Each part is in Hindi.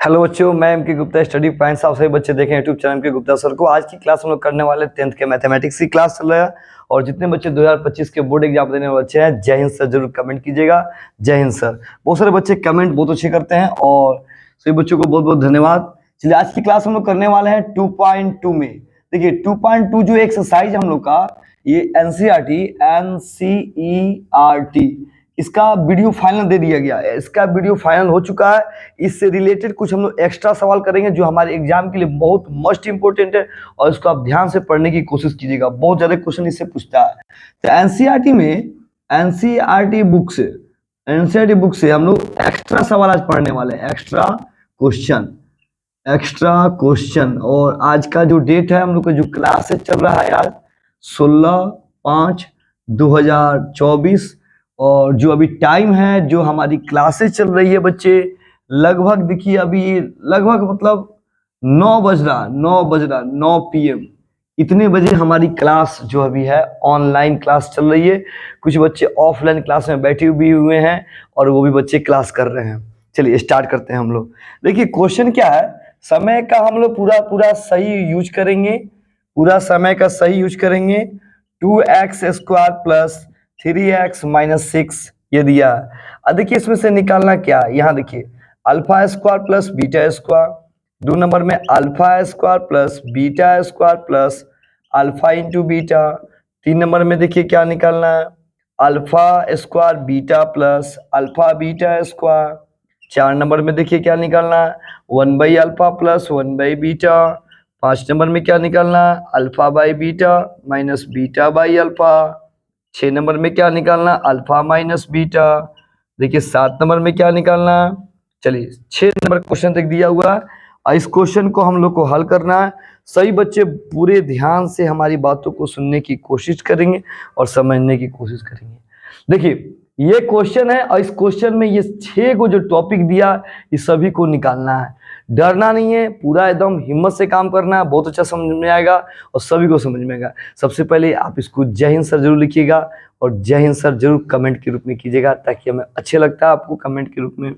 हेलो बच्चों, मैं एम के गुप्ता स्टडी पॉइंट्स। आप सभी बच्चे देखें यूट्यूब चैनल के गुप्ता सर को। आज की क्लास हम लोग करने वाले 10th के मैथमेटिक्स की क्लास चल रहा है। और जितने बच्चे 2025 के बोर्ड एग्जाम देने वाले बच्चे हैं, जय हिंद सर जरूर कमेंट कीजिएगा। जय हिंद सर। बहुत सारे बच्चे कमेंट बहुत अच्छे करते हैं और सभी बच्चों को बहुत बहुत धन्यवाद। चलिए, आज की क्लास हम लोग करने वाले हैं 2.2 में। देखिए 2.2 जो एक्सरसाइज हम लोग का, ये एनसीईआरटी इसका वीडियो फाइनल दे दिया गया है। इसका वीडियो फाइनल हो चुका है। इससे रिलेटेड कुछ हम लोग एक्स्ट्रा सवाल करेंगे जो हमारे एग्जाम के लिए बहुत मस्ट इंपोर्टेंट है, और इसको आप ध्यान से पढ़ने की कोशिश कीजिएगा। बहुत ज्यादा क्वेश्चन इससे पूछता है। तो एनसीईआरटी में एनसीईआरटी बुक से हम लोग एक्स्ट्रा सवाल आज पढ़ने वाले हैं। Extra question. और आज का जो डेट है, हम लोग का जो क्लास चल रहा है आज 16/5/2024। और जो अभी टाइम है, जो हमारी क्लासेस चल रही है बच्चे, लगभग देखिए अभी लगभग मतलब 9 PM इतने बजे हमारी क्लास जो अभी है ऑनलाइन क्लास चल रही है। कुछ बच्चे ऑफलाइन क्लास में बैठे भी हुए हैं और वो भी बच्चे क्लास कर रहे हैं। चलिए स्टार्ट करते हैं हम लोग। देखिए क्वेश्चन क्या है, समय का हम लोग पूरा सही यूज करेंगे। पूरा समय का सही यूज करेंगे। 2x² प्लस 3x माइनस 6 ये दिया। अब देखिए इसमें से निकालना क्या, यहाँ देखिए alpha square plus beta square. 2 number में alpha square plus beta square plus alpha into beta. 3 number में देखिए क्या निकालना है, alpha square beta plus alpha beta square. 4 number में देखिए क्या निकालना है, 1/अल्फा प्लस 1/बीटा। 5 नंबर में क्या निकालना है, alpha by beta minus beta by alpha. 6 number में क्या निकालना, अल्फा माइनस बीटा। देखिए 7 नंबर में क्या निकालना। चलिए 6 नंबर क्वेश्चन तक दिया हुआ है और इस क्वेश्चन को हम लोग को हल करना है। सही बच्चे पूरे ध्यान से हमारी बातों को सुनने की कोशिश करेंगे और समझने की कोशिश करेंगे। देखिए ये क्वेश्चन है और इस क्वेश्चन में ये 6 को जो टॉपिक दिया, ये सभी को निकालना है। डरना नहीं है, पूरा एकदम हिम्मत से काम करना है। बहुत अच्छा समझ में आएगा और सभी को समझ में आएगा। सबसे पहले आप इसको जय हिंद सर जरूर लिखिएगा और जय हिंद सर जरूर कमेंट के रूप में कीजिएगा, ताकि हमें अच्छे लगता है आपको कमेंट के रूप में।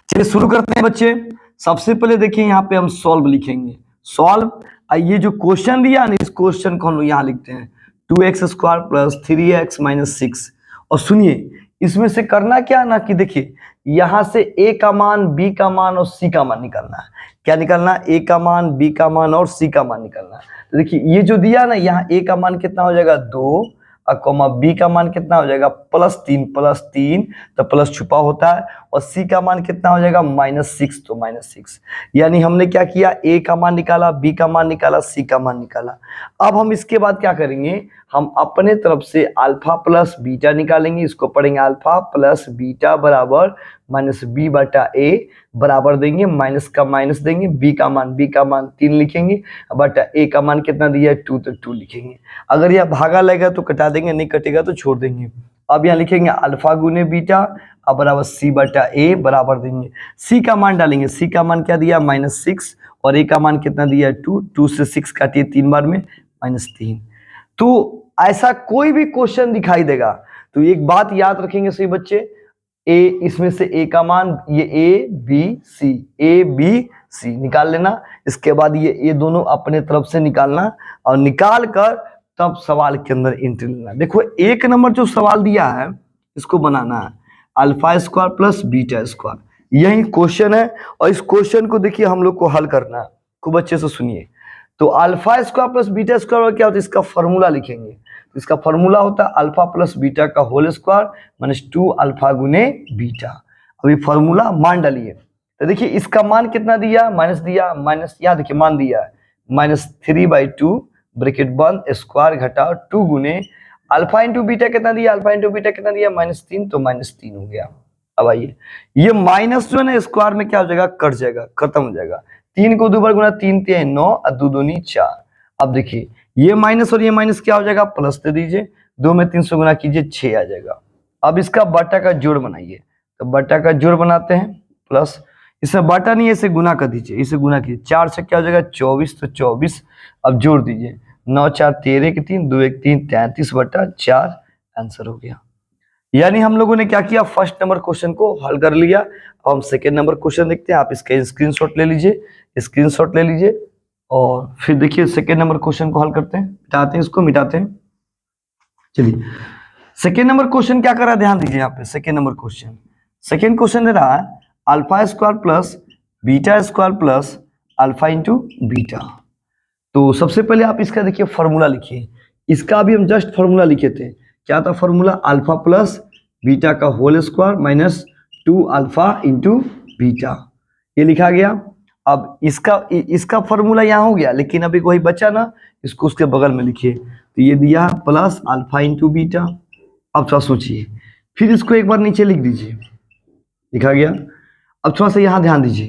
चलिए शुरू करते हैं बच्चे। सबसे पहले देखिए यहाँ पे हम सॉल्व लिखेंगे। सॉल्व, ये जो क्वेश्चन दिया ना, इस क्वेश्चन को हम लोग यहाँ लिखते हैं 2x² प्लस 3x माइनस 6। और सुनिए इसमें से करना क्या ना कि देखिए यहाँ से a का मान, b का मान और c का मान निकालना है। क्या निकालना, a का मान, b का मान और c का मान निकालना है। तो देखिए ये जो दिया ना, यहाँ a का मान कितना हो जाएगा 2 और b का मान कितना हो जाएगा +3 तो प्लस छुपा होता है। और c का मान कितना हो जाएगा -6 तो -6। यानी हमने क्या किया, a का मान निकाला, b का मान निकाला, c का मान निकाला। अब हम इसके बाद क्या करेंगे, हम अपने तरफ से अल्फा प्लस बीटा निकालेंगे। इसको पढ़ेंगे अल्फा प्लस बीटा बराबर -b/a बराबर देंगे, माइनस का माइनस देंगे, b का मान 3 लिखेंगे बटा a का मान कितना दिया है 2 तो 2 लिखेंगे। अगर यह भागा लगेगा तो कटा देंगे, नहीं कटेगा तो छोड़ देंगे। अब यहाँ लिखेंगे अल्फा गुने बीटा अब बराबर c/a बराबर देंगे, c का मान डालेंगे। c का मान क्या दिया -6 और a का मान कितना दिया 2 से 6 काटिए 3 बार में -3। तो ऐसा कोई भी क्वेश्चन दिखाई देगा तो एक बात याद रखेंगे सही बच्चे, ए इसमें से a का मान, ये a b c निकाल लेना। इसके बाद ये दोनों अपने तरफ से निकालना और निकाल कर तब सवाल के अंदर एंट्री लेना। देखो 1 नंबर जो सवाल दिया है इसको बनाना है alpha square plus beta square, यही क्वेश्चन है। और इस क्वेश्चन को देखिए हम लोग को हल करना है, खूब अच्छे से सुनिए। तो alpha square plus beta square क्या होता है, इसका फॉर्मूला लिखेंगे। तो इसका फॉर्मूला होता है अल्फा प्लस बीटा का होल स्क्वायर -2 अल्फा गुने बीटा। अभी फॉर्मूला मान डालिए। तो देखिए इसका मान कितना दिया, माइनस दिया, माइनस यहाँ देखिए मान दिया है -3/2 ब्रैकेट बंद स्क्वायर घटाओ 2 गुने अल्फा इंटू बीटा कितना दिया, अल्फा इंटू बीटा कितना दिया -3 तो -3 हो गया। अब आइए ये माइनस जो है ना स्क्वायर में क्या हो जाएगा, कट जाएगा, खत्म हो जाएगा। 3 को 2 बार गुना 3 × 9 और 2 दूनी 4। अब देखिए ये माइनस और ये माइनस क्या हो जाएगा, प्लस दे दीजिए, 2 में 3 से गुना कीजिए 6 आ जाएगा। अब इसका बटा का जोड़ बनाइए। तो बटा का जोड़ बनाते हैं प्लस, इसमें बटा नहीं है इसे गुना कर दीजिए, इसे गुना कीजिए 4 से क्या हो जाएगा 24 तो 24। अब जोड़ दीजिए 9 4 13 के 3 2 1 3 33/4 आंसर हो गया। यानी हम लोगों ने क्या किया, फर्स्ट नंबर क्वेश्चन को हल कर लिया। अब हम सेकेंड नंबर क्वेश्चन देखते हैं। आप इसका स्क्रीनशॉट ले लीजिए, स्क्रीनशॉट ले लीजिए और फिर देखिए सेकेंड नंबर क्वेश्चन को हल करते हैं, मिटाते हैं, इसको मिटाते हैं। चलिए सेकेंड नंबर क्वेश्चन क्या कर रहा है, ध्यान दीजिए यहाँ पे। सेकेंड क्वेश्चन दे रहा है alpha square plus beta square plus alpha into beta. तो सबसे पहले आप इसका देखिए फॉर्मूला लिखिए। इसका भी हम जस्ट फॉर्मूला लिखे थे, क्या था फॉर्मूला, अल्फा प्लस बीटा का whole square minus 2 alpha into beta, ये लिखा गया। अब इसका फॉर्मूला यहाँ हो गया, लेकिन अभी वही बचा ना, इसको उसके बगल में लिखिए। तो ये दिया प्लस अल्फा इंटू बीटा। अब थोड़ा सोचिए, फिर इसको एक बार नीचे लिख दीजिए, लिखा गया। अब थोड़ा सा यहाँ ध्यान दीजिए,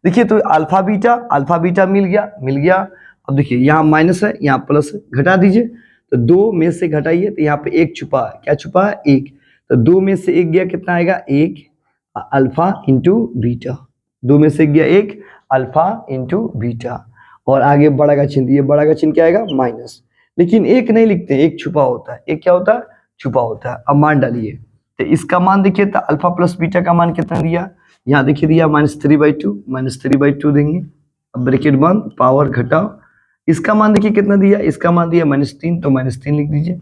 देखिए तो अल्फा बीटा मिल गया। अब देखिए यहाँ माइनस है, यहाँ प्लस है, घटा दीजिए। तो 2 में से घटाइए तो यहाँ पे 1 छुपा है, क्या छुपा है, 1। तो 2 में से 1 गया, कितना आएगा, 1 अल्फा इंटू बीटा। 2 में से 1 गया 1 अल्फा इंटू बीटा। और आगे बड़ा का चिन्ह, ये बड़ा का चिन्ह क्या आएगा, माइनस। लेकिन 1 नहीं लिखते, 1 छुपा होता है। 1 क्या होता है, छुपा होता है। अब मान डालिए, तो इसका मान देखिए, तो अल्फा प्लस बीटा का मान कितना दिया, यहाँ देखिए दिया -3/2 देंगे। अब ब्रैकेट बंद, पावर घटाओ। इसका मान देखिए कितना दिया, इसका मान दिया -3, तो -3 लिख दीजिए।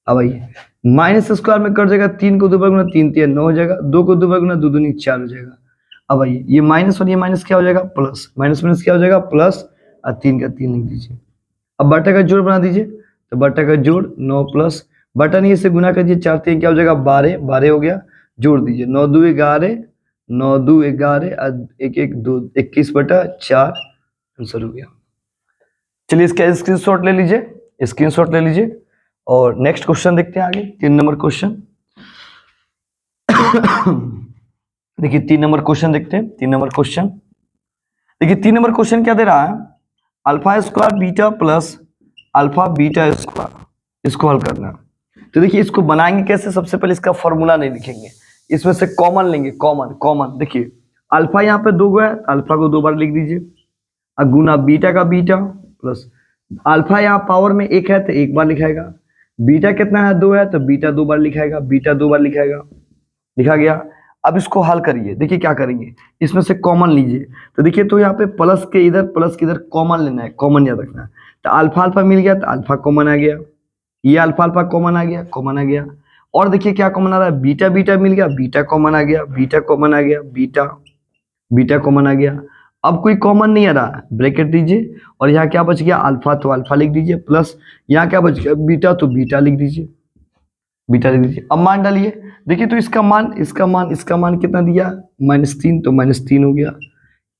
अब आइए माइनस स्क्वायर में कट जाएगा, 3 को 2 बार गुना 3 3 9 हो जाएगा, 2 को 2 बार गुना 2 दूनी 4 हो जाएगा। अब आइए ये माइनस और ये माइनस क्या हो जाएगा, प्लस, माइनस क्या हो जाएगा, प्लस, और 3 का 3 लिख दीजिए। अब बटा का जोड़ बना दीजिए, तो बटा का जोड़ 9 प्लस बटा नहीं, इसे गुना कर दीजिए, 4 3 क्या हो जाएगा, 12 हो गया। जोड़ दीजिए, 9 2 11, 9 2 11, 1 1 2 21/4 आंसर हो गया। चलिए इसका स्क्रीनशॉट ले लीजिए और नेक्स्ट क्वेश्चन देखते हैं आगे। 3 नंबर क्वेश्चन देखिए 3 नंबर क्वेश्चन देखते हैं। 3 नंबर क्वेश्चन देखिए, 3 नंबर क्वेश्चन क्या दे रहा है, alpha square beta plus alpha beta square, इसको हल करना है। तो देखिए इसको बनाएंगे कैसे, सबसे पहले इसका फॉर्मूला नहीं लिखेंगे, इसमें से कॉमन लेंगे। कॉमन देखिए, अल्फा यहाँ पे 2 है, अल्फा को 2 बार लिख दीजिए, और गुना बीटा का बीटा प्लस अल्फा यहाँ पावर में 1 है तो 1 बार लिखाएगा, बीटा कितना है, 2 है, तो बीटा 2 बार लिखाएगा, लिखा गया। अब इसको हल करिए, देखिए क्या करेंगे, इसमें से कॉमन लीजिए। तो देखिए, तो यहाँ पे प्लस के इधर कॉमन लेना है, कॉमन याद रखना है। तो अल्फा मिल गया, तो अल्फा कॉमन आ गया, ये अल्फा कॉमन आ गया। और देखिए क्या कॉमन आ रहा है, बीटा मिल गया, बीटा कॉमन आ गया, बीटा कॉमन आ गया। अब कोई कॉमन नहीं आ रहा, ब्रैकेट दीजिए, और यहाँ क्या बच गया, अल्फा, तो अल्फा लिख दीजिए, प्लस यहाँ क्या बच गया, बीटा, तो बीटा लिख दीजिए। अब मान डालिए, देखिए तो इसका मान कितना दिया, -3, तो -3 हो गया।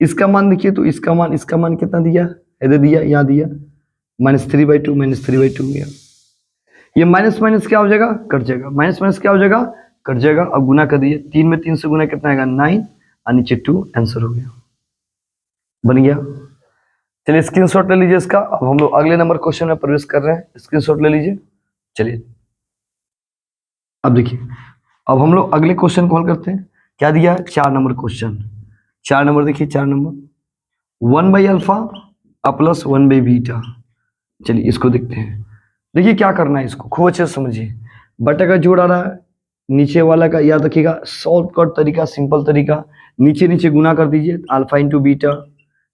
इसका मान देखिए, तो इसका मान कितना दिया, इधर दिया, यहाँ दिया, -3/2 हो गया। ये माइनस क्या हो जाएगा, कट जाएगा, माइनस क्या हो जाएगा, कट जाएगा। अब गुना कर दिए, 3 में 3 से गुना कितना आएगा, 9, और नीचे 2, आंसर हो गया, बन गया। चलिए स्क्रीनशॉट ले लीजिए इसका। अब हम लोग अगले नंबर क्वेश्चन में प्रवेश कर रहे हैं, स्क्रीनशॉट ले लीजिए। चलिए अब देखिए, अब हम लोग अगले क्वेश्चन को हल करते हैं। क्या दिया है, 4 नंबर क्वेश्चन। 4 नंबर देखिए, 4 नंबर 1/अल्फा प्लस 1/बीटा। चलिए इसको देखते हैं। देखिए क्या करना है, इसको खूब अच्छे से समझिए। बटा का जोड़ आ रहा है, नीचे वाला का याद रखिएगा, शॉर्टकट तरीका, सिंपल तरीका, नीचे गुना कर दीजिए, अल्फा इंटू बीटा,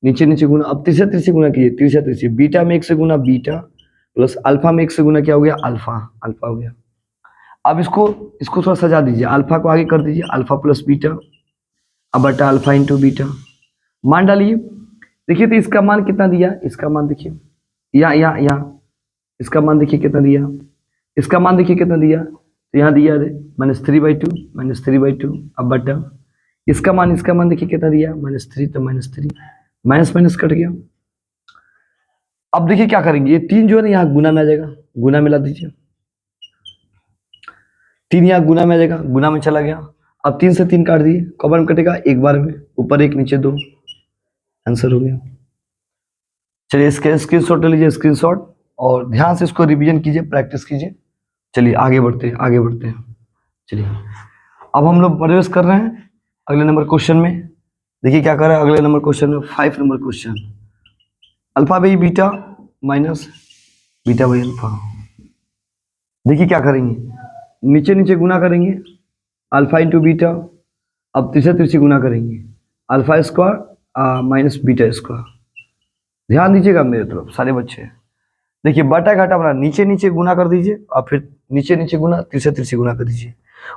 नीचे गुना। अब तीसरे गुना कीजिए, तीसरे बीटा में 1 से गुना बीटा, प्लस अल्फा में 1 से गुना क्या हो गया, अल्फा हो गया। अब इसको थोड़ा सजा दीजिए, अल्फा को आगे कर दीजिए, अल्फा प्लस बीटा, अब बटा अल्फा इंटू बीटा। मान डालिए, देखिए तो इसका मान कितना दिया, इसका मान देखिए, यहाँ इसका मान देखिए कितना दिया, इसका मान देखिए कितना दिया, तो यहाँ दिया -3/2, अब बटा इसका मान देखिए कितना दिया, -3, तो -3, माइनस कट गया। अब देखिए क्या करेंगे, ये 3 जो है ना यहाँ गुना में आ जाएगा, गुना में ला दीजिए, 3 यहाँ गुना में आ जाएगा, गुना में चला गया। अब 3 से 3 काट दिए, कॉमन कटेगा एक बार में, ऊपर 1 नीचे 2, आंसर हो गया। चलिए इसके स्क्रीनशॉट ले लीजिए, स्क्रीनशॉट, और ध्यान से इसको रिवीजन कीजिए, प्रैक्टिस कीजिए। चलिए आगे बढ़ते हैं। चलिए अब हम लोग प्रवेश कर रहे हैं अगले नंबर क्वेश्चन में। देखिए क्या कर रहा है अगले नंबर क्वेश्चन में, 5 number question, alpha by beta minus beta by alpha. देखिए क्या करेंगे, नीचे नीचे गुना करेंगे, अल्फा इंटू बीटा। अब तीसरे तीसरी गुना करेंगे, alpha square minus beta square. ध्यान दीजिएगा मेरे तरफ सारे बच्चे। देखिए बटा घाटा बना, नीचे नीचे गुना कर दीजिए और फिर नीचे नीचे गुना, तीसरे तीसरी गुना कर दीजिए।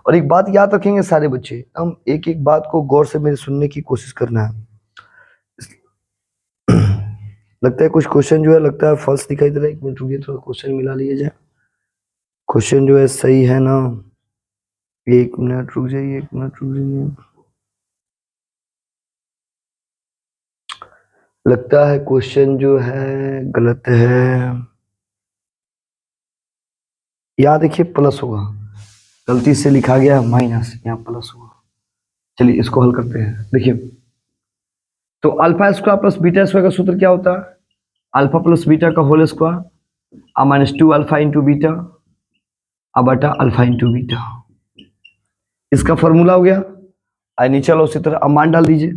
और एक बात याद रखेंगे सारे बच्चे, हम एक एक बात को गौर से मेरे सुनने की कोशिश करना है। लगता है कुछ क्वेश्चन जो है लगता है फॉल्स दिखाई दे रहा है। एक मिनट रुकिए, थोड़ा क्वेश्चन मिला लिया जाए। क्वेश्चन जो है सही है ना? एक मिनट रुक जाइए, एक मिनट रुक जाइए। लगता है क्वेश्चन जो है गलत है। यहाँ देखिए प्लस होगा, गलती से लिखा गया है माइनस, यहाँ प्लस होगा। चलिए इसको हल करते हैं। देखिए तो alpha square plus beta square का सूत्र क्या होता है? अल्फा प्लस बीटा का whole square minus 2 alpha into beta बटा अल्फा इंटू बीटा। इसका फॉर्मूला हो गया। और नीचे वाला उसी तरह अब मान डाल दीजिए।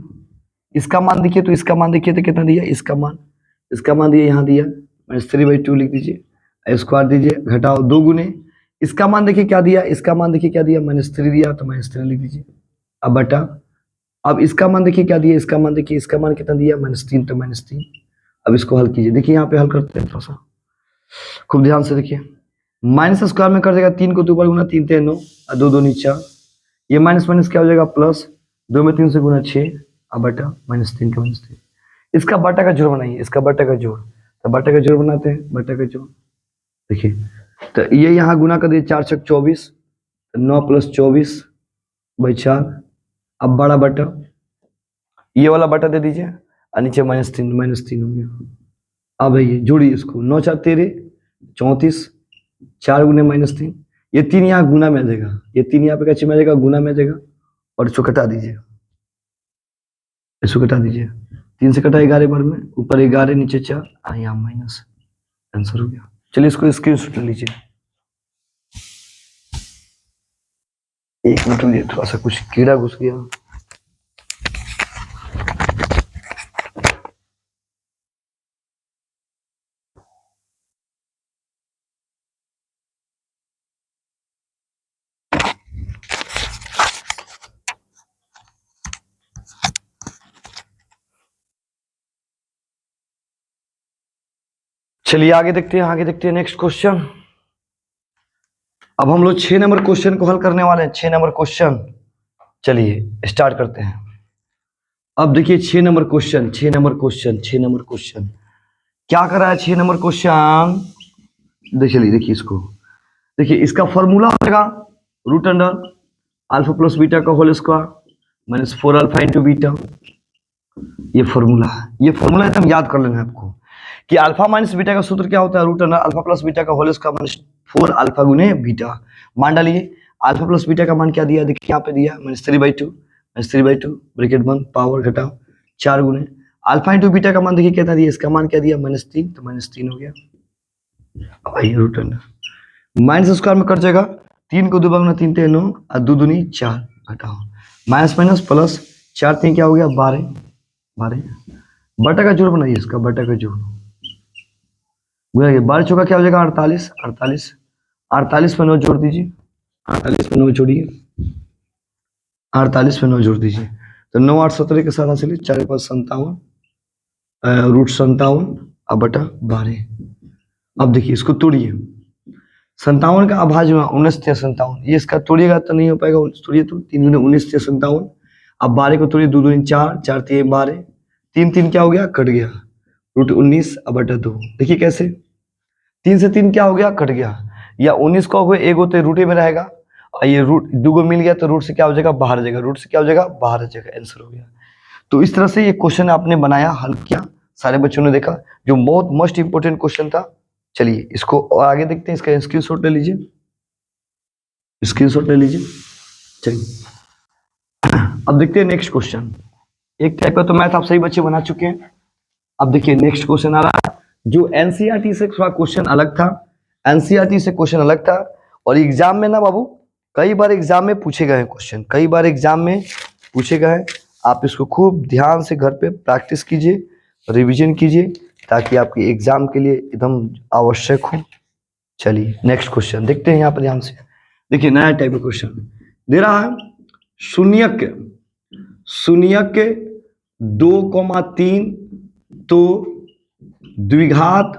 इसका मान देखिए तो इसका मान देखिए तो कितना दिया, इसका मान दिया, यहाँ दिया माइनस 3/2 लिख दीजिए, स्क्वायर दीजिए, घटाओ 2 गुने इसका मान देखिए क्या दिया, इसका मान देखिए क्या दिया, -3 दिया तो -3 लिख दीजिए। अब बटा, अब इसका मान देखिए क्या दिया, इसका मान देखिए, इसका मान कितना दिया, -3 तो -3। अब इसको हल कीजिए। देखिए यहाँ पे हल करते हैं थोड़ा सा, खूब ध्यान से देखिए। माइनस स्क्वायर में कर देगा 3 को 2 बार गुना, 3 3 9 और 2 2 4। ये माइनस माइनस क्या हो जाएगा प्लस, 2 में 3 से गुना 6 और बटा -3 का -3। इसका बटा का जोड़ बनाइए, इसका बटा का जोड़, तो बटा का जोड़ बनाते हैं, बटा का जोड़। देखिए तो ये यहाँ गुना कर दिए, 4 छक 24, 9 + 24/4। अब बड़ा बटा, ये वाला बटा दे दीजिए और नीचे -3 हो गया। अब ये जोड़िए इसको, 9 4 13 34, 4 गुने -3, ये 3 यहाँ गुना में आ जाएगा, ये 3 यहाँ पे कैसे में आ जाएगा, गुना में आ जाएगा। और इसको कटा दीजिए, इसको कटा दीजिए, 3 से कटा 11 बार में, ऊपर 11 नीचे 4 यहाँ माइनस, आंसर हो गया। चलिए इसको स्क्रीनशॉट ले लीजिए। एक मिनट रुकिए, थोड़ा सा कुछ कीड़ा घुस गया। चलिए आगे देखते हैं, आगे देखते हैं नेक्स्ट क्वेश्चन। अब हम लोग 6 नंबर क्वेश्चन को हल करने वाले हैं, 6 नंबर क्वेश्चन। चलिए स्टार्ट करते हैं। अब देखिए 6 number question, 6 number question, 6 number question क्या कर रहा है। 6 नंबर क्वेश्चन देखिए इसको, देखिए इसका फॉर्मूला होगा √अंडर अल्फा प्लस बीटा का whole square -4 alpha into beta. ये फॉर्मूला है, ये फॉर्मूला एकदम याद कर लेना है आपको कि अल्फा माइनस बीटा का सूत्र क्या होता है, √अंडर अल्फा प्लस बीटा का होल स्क्वायर -4 अल्फा गुने बीटा। मान डालिए, अल्फा प्लस बीटा का मान क्या दिया, देखिए यहाँ पे दिया -3/2 ब्रैकेट बंद, पावर घटाओ 4 गुने अल्फा इंटू बीटा का मान देखिए कितना दिया, इसका मान क्या दिया -3, तो -3 हो गया। भाई √अंडर माइनस स्क्वायर में कट जाएगा, 3 को 2 बार गुना 3 3 9 और 2 दूनी 4, घटाओ माइनस माइनस प्लस 4 3 क्या हो गया 12 बटा का जोड़ बनाइए, इसका बटा का जोड़ 12 चौका क्या हो जाएगा 48 में 9 जोड़ दीजिए, 48 में 9 जोड़िए, 48 में 9 जोड़ दीजिए, तो 9 8 17 के साथ चलिए 4 5 57 √57 अब बटा 12। अब देखिए इसको तोड़िए, 57 का अभाज्य 19 × 57, ये इसका तोड़िएगा तो नहीं हो पाएगा, तोड़िए तो 3 गुने 19 × 57। अब 12 को तोड़िए, 2 दूनी 4, 4 3 12, 3 3 क्या हो गया कट गया, √19 अब बटा 2। देखिए कैसे 3 से 3 क्या हो गया कट गया, या 19 को हो एक होते रूट में रहेगा और ये रूट 2 को मिल गया तो रूट से क्या हो जाएगा बाहर आ जाएगा, रूट से क्या हो जाएगा बाहर आ जाएगा, आंसर हो गया। तो इस तरह से ये क्वेश्चन आपने बनाया, हल किया, सारे बच्चों ने देखा, जो बहुत मोस्ट इंपोर्टेंट क्वेश्चन था। चलिए इसको और आगे देखते हैं, इसका स्क्रीनशॉट ले लीजिए, स्क्रीनशॉट ले लीजिए। चलिए अब देखते हैं नेक्स्ट क्वेश्चन। एक टाइप का तो मैथ आप सही बच्चे बना चुके हैं। अब देखिए नेक्स्ट क्वेश्चन आ रहा है, जो एनसीईआरटी से थोड़ा क्वेश्चन अलग था, एनसीईआरटी से क्वेश्चन अलग था, और एग्जाम में ना बाबू कई बार एग्जाम में पूछे गए क्वेश्चन, कई बार एग्जाम में पूछे गए। आप इसको खूब ध्यान से घर पे प्रैक्टिस कीजिए, रिवीजन कीजिए, ताकि आपके एग्जाम के लिए एकदम आवश्यक हो। चलिए नेक्स्ट क्वेश्चन देखते हैं यहाँ पर ध्यान से। देखिए नया टाइप का क्वेश्चन दे रहा है, शून्यक 2,3 तो द्विघात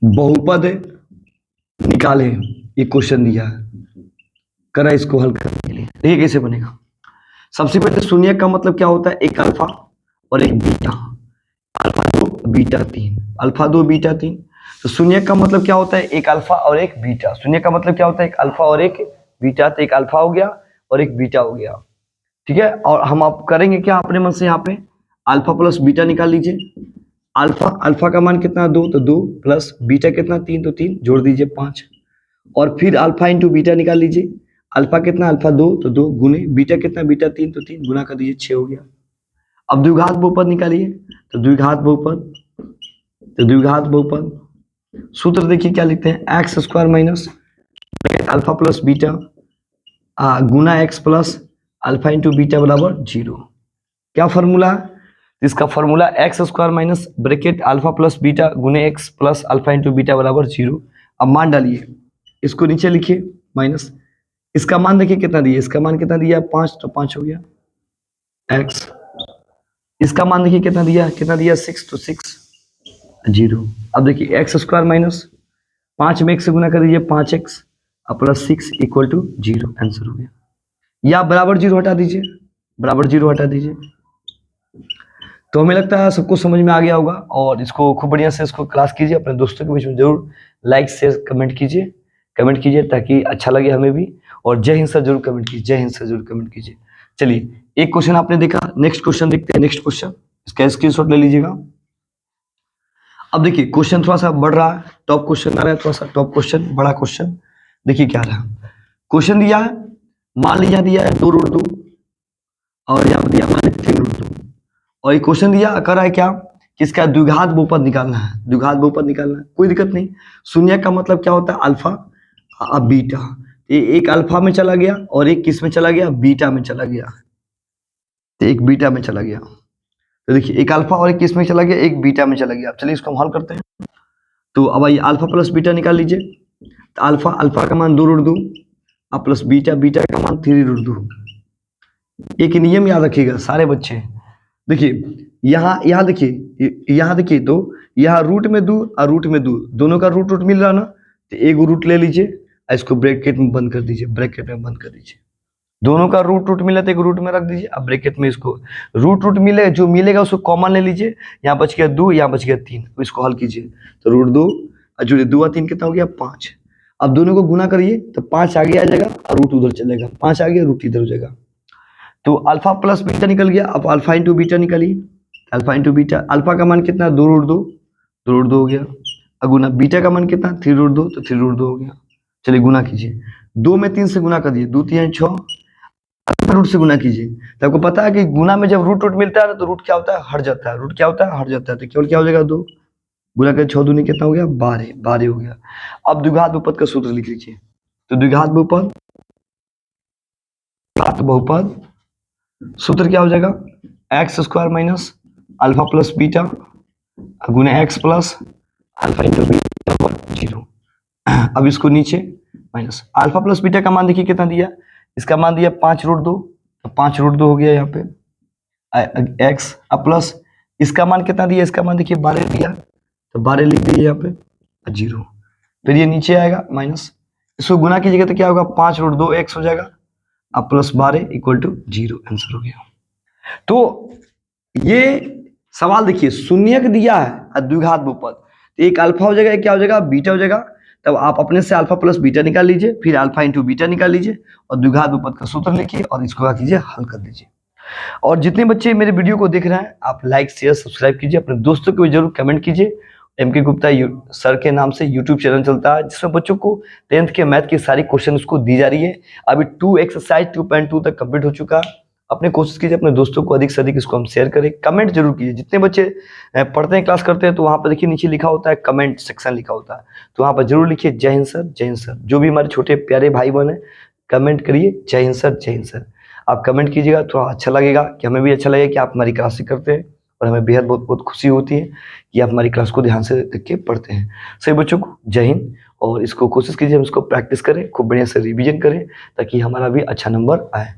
बहुपद निकाले। ये क्वेश्चन दिया है, करा इसको हल करने के लिए। देखिए कैसे बनेगा। सबसे पहले शून्यक का मतलब क्या होता है, एक अल्फा और एक beta, alpha 2 beta 3, alpha 2 beta 3। तो शून्यक का मतलब क्या होता है, एक अल्फा और एक बीटा। शून्यक का मतलब क्या होता है, एक अल्फा और एक बीटा। तो एक अल्फा हो गया और एक बीटा हो गया, ठीक है। और हम आप करेंगे क्या अपने मन से, यहाँ पे अल्फा प्लस बीटा निकाल लीजिए। अल्फा का मान कितना 2, तो 2 प्लस बीटा कितना 3, तो 3 जोड़ दीजिए 5। और फिर अल्फा इंटू बीटा निकाल लीजिए। अल्फा कितना, अल्फा 2 तो 2 गुने बीटा कितना, बीटा 3 तो 3 गुना कर दीजिए, 6 हो गया। अब द्विघात बहुपद निकालिए। तो द्विघात बहुपद सूत्र देखिए क्या लिखते हैं, x square minus alpha plus beta गुना x plus alpha into beta बराबर 0। क्या फॉर्मूला, इसका formula x square minus bracket alpha plus beta गुने x plus alpha into beta बराबर 0। अब मान डालिए, इसको नीचे लिखिए माइनस, इसका मान देखिए कितना दिया, इसका मान कितना दिया 5, तो 5 हो गया एक्स। इसका मान देखिए कितना दिया 6, तो 6 0। अब देखिए एक्स स्क्वायर माइनस 5 में 1 से गुना कर दीजिए 5x plus 6 equal to 0, answer हो गया। या बराबर 0 हटा दीजिए, बराबर 0 हटा दीजिए। तो हमें लगता है सबको समझ में आ गया होगा, और इसको खूब बढ़िया से इसको क्लास कीजिए, अपने दोस्तों के बीच में जरूर लाइक शेयर कमेंट कीजिए ताकि अच्छा लगे हमें भी। और जय हिंद सर जरूर कमेंट कीजिए, जय हिंद सर जरूर कमेंट कीजिए। चलिए एक क्वेश्चन आपने देखा, नेक्स्ट क्वेश्चन देखते हैं। नेक्स्ट क्वेश्चन, इसका स्क्रीनशॉट ले लीजिएगा। अब देखिए क्वेश्चन थोड़ा सा बढ़ रहा है, टॉप क्वेश्चन आ रहा है, थोड़ा सा टॉप क्वेश्चन, बड़ा क्वेश्चन। देखिए क्या रहा, क्वेश्चन दिया है, मान लीजिए दिया है 2 रूट 2 और यहाँ दिया मान 3 रूट 2, और ये क्वेश्चन दिया कर रहा है क्या कि इसका द्विघात बहुपद निकालना है, द्विघात बहुपद निकालना है। कोई दिक्कत नहीं। शून्य का मतलब क्या होता है, अल्फा अब बीटा। ये एक अल्फा में चला गया और एक किस में चला गया, बीटा में चला गया, एक बीटा में चला गया। तो देखिए एक अल्फा और एक किस में चला गया, एक बीटा में चला गया। चलिए इसको हम हल करते हैं। तो अब आइए अल्फा प्लस बीटा निकाल लीजिए। तो अल्फा का मान 2 रूट 2 अब प्लस बीटा का मान 3 रूट 2। एक नियम याद रखिएगा सारे बच्चे, देखिए यहाँ देखिए तो यहाँ रूट में 2 और रूट में 2 दोनों का रूट मिल रहा ना, तो एक रूट ले लीजिए, इसको ब्रैकेट में बंद कर दीजिए, ब्रैकेट में बंद कर दीजिए। दोनों का रूट मिला तो एक रूट में रख दीजिए, अब ब्रैकेट में इसको रूट मिलेगा, जो मिलेगा उसको कॉमन ले लीजिए। यहाँ बच गया 2, यहाँ बच गया 3, अब इसको हल कीजिए। तो रूट 2 जो 2 और 3 कितना हो गया 5। अब दोनों को गुना करिए तो 5 आगे आ जाएगा और रूट उधर चलेगा, 5 आगे रूट इधर हो जाएगा। तो अल्फा प्लस बीटा निकल गया। अब अल्फा इंटू बीटा निकालिए, अल्फा इंटू बीटा। अल्फा का मान कितना 2 रूट 2 हो गया। अब गुना बीटा का मान कितना 3 रूट 2, तो 3 रूट 2 हो गया। चलिए गुना कीजिए, 2 में 3 से गुना कर दिए, 2 3 6, रूट से गुना कीजिए। तो आपको पता है कि गुना में जब रूट मिलता है ना, तो रूट क्या होता है, हट जाता है। रूट क्या होता है, हट जाता है। तो केवल क्या हो जाएगा 2 गुना कर 6 दूनी कितना हो गया 12 हो गया। अब द्विघात बहुपद का सूत्र लिख लीजिए। तो द्विघात बहुपद सूत्र क्या हो जाएगा, x square minus alpha plus beta गुने x plus alpha into beta 0। अब इसको नीचे माइनस अल्फा प्लस बीटा का मान देखिए कितना दिया, इसका मान दिया 5 रूट 2, तो 5 रूट 2 हो गया यहाँ पे एक्स। अब प्लस इसका मान कितना दिया, इसका मान देखिए 12 दिया, तो 12 लिख दिए यहाँ पे 0। फिर ये नीचे आएगा माइनस, इसको गुना कीजिएगा तो क्या होगा 5 रूट 2 एक्स हो जाएगा, अब प्लस 12 इक्वल टू 0, आंसर हो गया। तो ये सवाल देखिए शून्यक दिया है द्विघात बहुपद, तो एक अल्फा हो जाएगा, एक क्या हो जाएगा बीटा हो जाएगा। तब आप अपने से अल्फा प्लस बीटा निकाल लीजिए, फिर अल्फा इंटू बीटा निकाल लीजिए और द्विघात बहुपद का सूत्र लिखिए और इसको क्या कीजिए, हल कर दीजिए। और जितने बच्चे मेरे वीडियो को देख रहे हैं आप लाइक शेयर सब्सक्राइब कीजिए, अपने दोस्तों को भी जरूर कमेंट कीजिए। एमके गुप्ता सर के नाम से यूट्यूब चैनल चलता है, जिसमें बच्चों को 10th के मैथ की सारी क्वेश्चन उसको दी जा रही है। अभी 2 एक्सरसाइज 2.2 तक कंप्लीट हो चुका है। अपने कोशिश कीजिए अपने दोस्तों को अधिक से अधिक इसको हम शेयर करें। कमेंट जरूर कीजिए, जितने बच्चे पढ़ते हैं क्लास करते हैं तो वहाँ पर देखिए नीचे लिखा होता है कमेंट सेक्शन लिखा होता है, तो वहाँ पर जरूर लिखिए जय हिंद सर, जय हिंद सर। जो भी हमारे छोटे प्यारे भाई बहन है कमेंट करिए जय हिंद सर, जय हिंद सर। आप कमेंट कीजिएगा, थोड़ा अच्छा लगेगा, कि हमें भी अच्छा लगेगा कि आप हमारी क्लास करते हैं, और हमें बेहद बहुत बहुत खुशी होती है कि आप हमारी क्लास को ध्यान से देख के पढ़ते हैं। सभी बच्चों को जय हिंद और इसको कोशिश कीजिए हम इसको प्रैक्टिस करें, खूब बढ़िया से रिवीजन करें ताकि हमारा भी अच्छा नंबर आए।